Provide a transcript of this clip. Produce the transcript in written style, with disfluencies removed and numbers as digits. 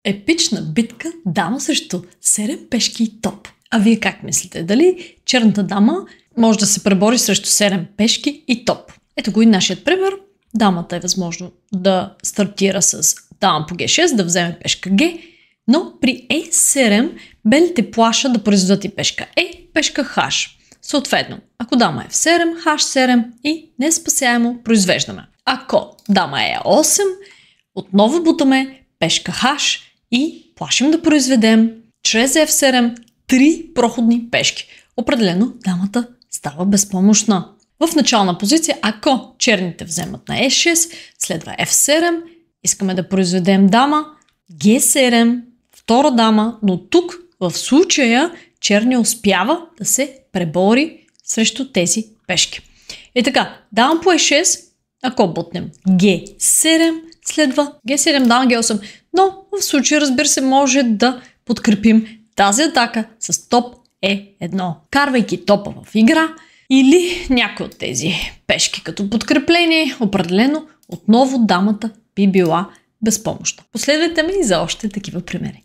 Епична битка дама срещу 7 пешки и топ. А вие как мислите? Дали черната дама може да се пребори срещу 7 пешки и топ? Ето го и нашият пример. Дамата е възможно да стартира с дама по G6, да вземе пешка G, но при E7 белите плашат да произведат и пешка E, пешка H. Съответно, ако дама е F7, H7 и неспасяемо произвеждаме. Ако дама е 8, отново бутаме пешка H и плашим да произведем чрез F7 3 проходни пешки. Определено дамата става безпомощна. В начална позиция, ако черните вземат на E6, следва F7, искаме да произведем дама, G7, втора дама, но тук в случая черния успява да се пребори срещу тези пешки. И така, дама по E6, ако бутнем G7, следва G7, дама G8, но в случая, разбира се, може да подкрепим тази атака с топ E1, карвайки топа в игра или някой от тези пешки като подкрепление, определено отново дамата би била безпомощна. Последвайте ме и за още такива примери.